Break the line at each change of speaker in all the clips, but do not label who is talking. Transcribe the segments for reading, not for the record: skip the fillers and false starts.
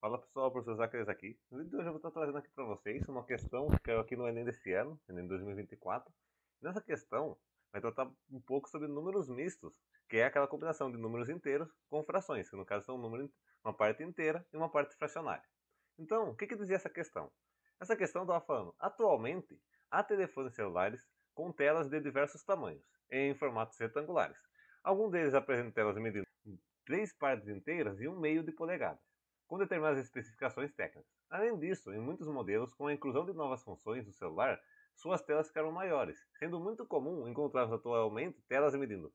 Fala pessoal, professor Zacarias aqui. No vídeo de hoje eu vou estar trazendo aqui para vocês uma questão que caiu aqui no Enem desse ano, Enem 2024. Nessa questão, vai tratar um pouco sobre números mistos, que é aquela combinação de números inteiros com frações, que no caso são uma parte inteira e uma parte fracionária. Então, o que dizia essa questão? Essa questão estava falando, atualmente, há telefones celulares com telas de diversos tamanhos, em formatos retangulares. Alguns deles apresentam telas medindo 3 partes inteiras e 1/2 de polegadas, com determinadas especificações técnicas. Além disso, em muitos modelos, com a inclusão de novas funções do celular, suas telas ficaram maiores, sendo muito comum encontrarmos atualmente telas medindo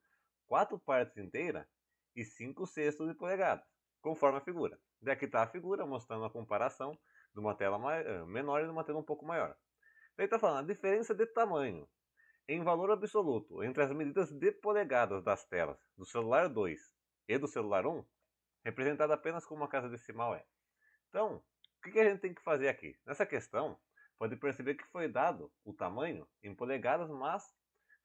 4 partes inteiras e 5/6 de polegadas, conforme a figura. Daqui está a figura mostrando a comparação de uma tela menor e de uma tela um pouco maior. Daí está falando a diferença de tamanho em valor absoluto entre as medidas de polegadas das telas do celular 2 e do celular 1, representada apenas com uma casa decimal é. Então, o que a gente tem que fazer aqui? Nessa questão, pode perceber que foi dado o tamanho em polegadas, mas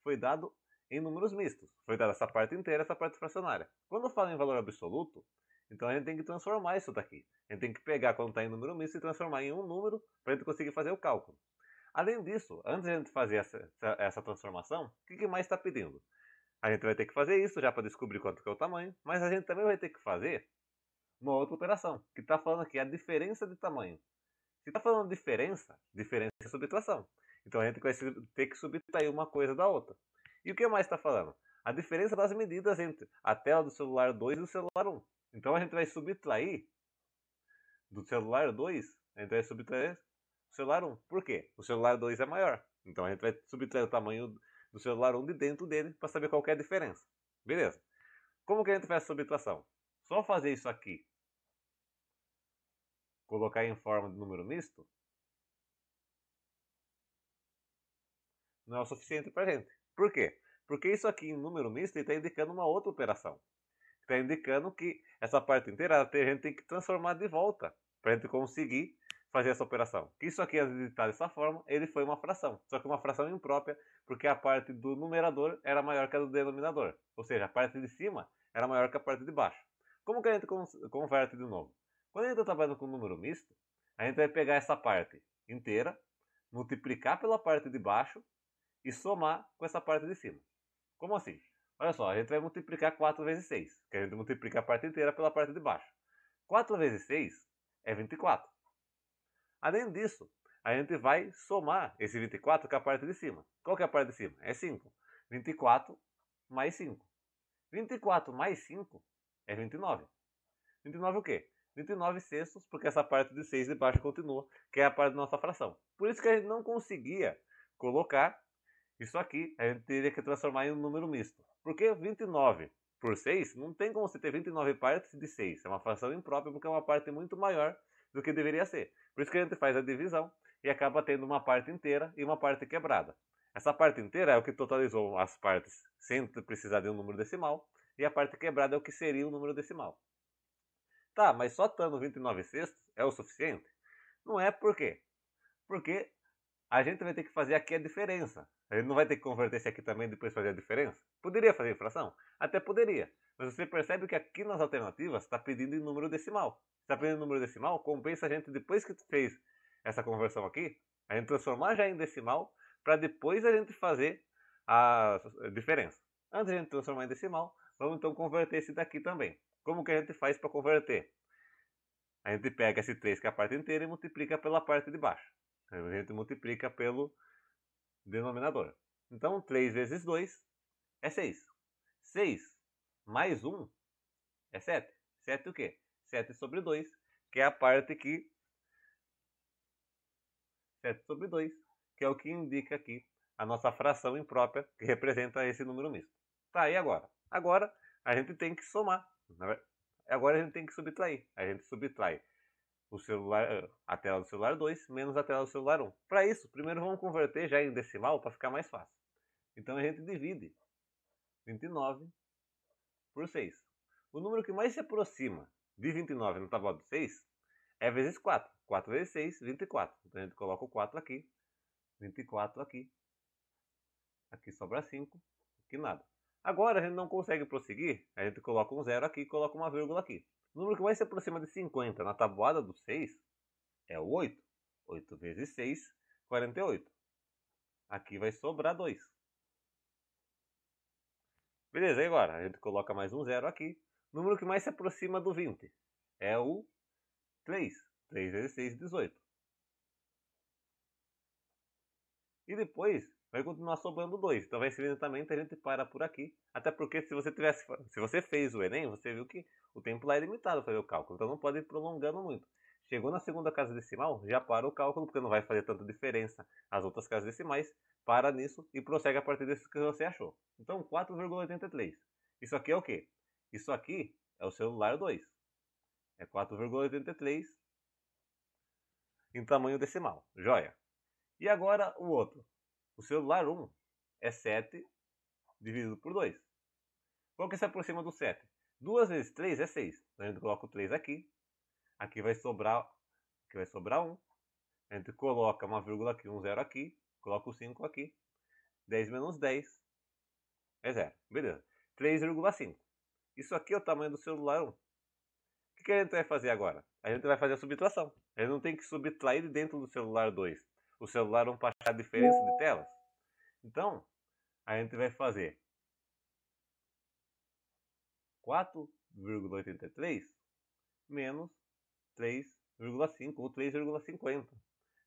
foi dado em números mistos. Foi dada essa parte inteira, essa parte fracionária. Quando fala em valor absoluto, então a gente tem que transformar isso daqui. A gente tem que pegar quando está em número misto e transformar em um número para a gente conseguir fazer o cálculo. Além disso, antes de a gente fazer essa transformação, o que mais está pedindo? A gente vai ter que fazer isso já para descobrir quanto que é o tamanho, mas a gente também vai ter que fazer uma outra operação, que está falando aqui a diferença de tamanho. Se está falando diferença, diferença é subtração. Então a gente vai ter que subtrair uma coisa da outra. E o que mais está falando? A diferença das medidas entre a tela do celular 2 e do celular 1. Então a gente vai subtrair do celular 2, a gente vai subtrair do celular 1. Por quê? O celular 2 é maior. Então a gente vai subtrair o tamanho do celular 1 de dentro dele para saber qual é a diferença. Beleza? Como que a gente faz a subtração? Só fazer isso aqui, colocar em forma de número misto, não é o suficiente para a gente. Por quê? Porque isso aqui em número misto está indicando uma outra operação. Está indicando que essa parte inteira a gente tem que transformar de volta para a gente conseguir fazer essa operação. Que isso aqui, antes de estar dessa forma, ele foi uma fração. Só que uma fração imprópria, porque a parte do numerador era maior que a do denominador. Ou seja, a parte de cima era maior que a parte de baixo. Como que a gente converte de novo? Quando a gente está trabalhando com número misto, a gente vai pegar essa parte inteira, multiplicar pela parte de baixo e somar com essa parte de cima. Como assim? Olha só, a gente vai multiplicar 4 vezes 6, que a gente multiplica a parte inteira pela parte de baixo. 4 vezes 6 é 24. Além disso, a gente vai somar esse 24 com a parte de cima. Qual que é a parte de cima? É 5. 24 mais 5. 24 mais 5 é 29. 29 o quê? 29 sextos, porque essa parte de 6 de baixo continua, que é a parte da nossa fração. Por isso que a gente não conseguia colocar isso aqui, a gente teria que transformar em um número misto. Porque 29 por 6 não tem como você ter 29 partes de 6. É uma fração imprópria porque é uma parte muito maior do que deveria ser. Por isso que a gente faz a divisão e acaba tendo uma parte inteira e uma parte quebrada. Essa parte inteira é o que totalizou as partes sem precisar de um número decimal, e a parte quebrada é o que seria o número decimal. Tá, mas só estando 29 sextos é o suficiente? Não é, por quê? Porque a gente vai ter que fazer aqui a diferença. A gente não vai ter que converter esse aqui também e depois fazer a diferença? Poderia fazer fração? Até poderia. Mas você percebe que aqui nas alternativas está pedindo em número decimal. Está pedindo em número decimal, compensa a gente, depois que fez essa conversão aqui, a gente transformar já em decimal, para depois a gente fazer a diferença. Antes de a gente transformar em decimal, vamos então converter esse daqui também. Como que a gente faz para converter? A gente pega esse 3, que é a parte inteira, e multiplica pela parte de baixo. A gente multiplica pelo denominador. Então, 3 vezes 2 é 6. 6 mais 1 é 7. 7 o quê? 7 sobre 2, que é a parte que... 7 sobre 2, que é o que indica aqui a nossa fração imprópria, que representa esse número misto. Tá, e agora? Agora a gente tem que somar. Agora a gente tem que subtrair. A gente subtrai o celular, a tela do celular 2 menos a tela do celular 1. Para isso, primeiro vamos converter já em decimal para ficar mais fácil. Então a gente divide 29 por 6. O número que mais se aproxima de 29 no tabuado de 6 é vezes 4. 4 vezes 6, 24. Então a gente coloca o 4 aqui, 24 aqui. Aqui sobra 5, aqui nada. Agora a gente não consegue prosseguir, a gente coloca um zero aqui e coloca uma vírgula aqui. O número que mais se aproxima de 50 na tabuada do 6 é o 8. 8 vezes 6, 48. Aqui vai sobrar 2. Beleza, e agora? A gente coloca mais um 0 aqui. O número que mais se aproxima do 20 é o 3. 3 vezes 6, 18. E depois vai continuar sobrando 2. Então vai ser lentamente, a gente para por aqui. Até porque se você fez o Enem, você viu que o tempo lá é limitado para fazer o cálculo. Então não pode ir prolongando muito. Chegou na segunda casa decimal, já para o cálculo, porque não vai fazer tanta diferença as outras casas decimais. Para nisso e prossegue a partir desse que você achou. Então 4,83. Isso aqui é o quê? Isso aqui é o celular 2. É 4,83 em tamanho decimal. Joia. E agora o outro. O celular 1 é 7 dividido por 2. Qual que se aproxima do 7? 2 vezes 3 é 6. Então a gente coloca o 3 aqui. Aqui vai sobrar 1. A gente coloca uma vírgula aqui, um 0 aqui. Coloca o 5 aqui. 10 menos 10 é 0. Beleza. 3,5. Isso aqui é o tamanho do celular 1. O que a gente vai fazer agora? A gente vai fazer a subtração. A gente não tem que subtrair de dentro do celular 2. O celular 1 para achar a diferença de telas. Então, a gente vai fazer 4,83 menos 3,5 ou 3,50.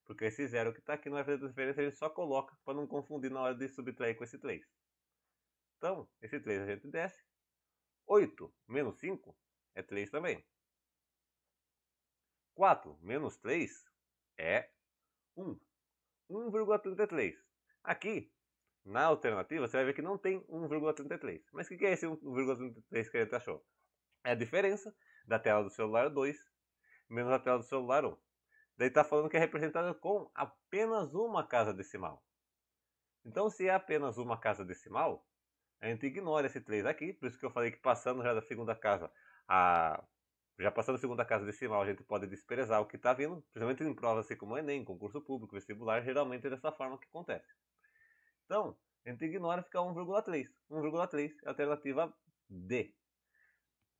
Porque esse zero que está aqui não vai fazer diferença, a gente só coloca para não confundir na hora de subtrair com esse 3. Então, esse 3 a gente desce. 8 menos 5 é 3 também. 4 menos 3 é 1. 1,33. Aqui, na alternativa, você vai ver que não tem 1,33. Mas o que é esse 1,33 que a gente achou? É a diferença da tela do celular 2 menos a tela do celular 1. Daí está falando que é representada com apenas uma casa decimal. Então, se é apenas uma casa decimal, a gente ignora esse 3 aqui. Por isso que eu falei que passando já da segunda casa, já passando da segunda casa decimal, a gente pode desprezar o que está vindo. Principalmente em provas assim como o Enem, concurso público, vestibular, geralmente é dessa forma que acontece. Então, a gente ignora e fica 1,3. 1,3 é a alternativa D.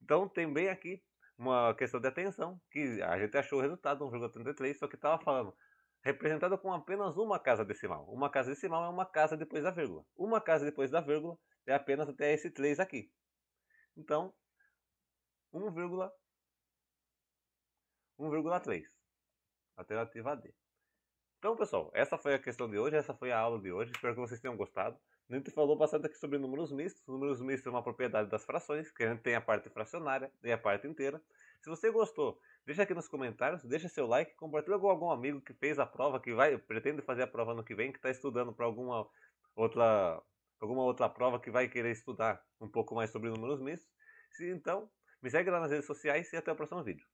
Então, tem bem aqui uma questão de atenção, que a gente achou o resultado 1,33, só que estava falando representado com apenas uma casa decimal. Uma casa decimal é uma casa depois da vírgula. Uma casa depois da vírgula é apenas até esse 3 aqui. Então, 1,3. Alternativa D. Então, pessoal, essa foi a questão de hoje, essa foi a aula de hoje. Espero que vocês tenham gostado. A gente falou bastante aqui sobre números mistos. Números mistos é uma propriedade das frações, que a gente tem a parte fracionária e a parte inteira. Se você gostou, deixa aqui nos comentários, deixa seu like, compartilha com algum amigo que fez a prova, que pretende fazer a prova no que vem, que está estudando para alguma outra prova, que vai querer estudar um pouco mais sobre números mistos. Então, me segue lá nas redes sociais e até o próximo vídeo.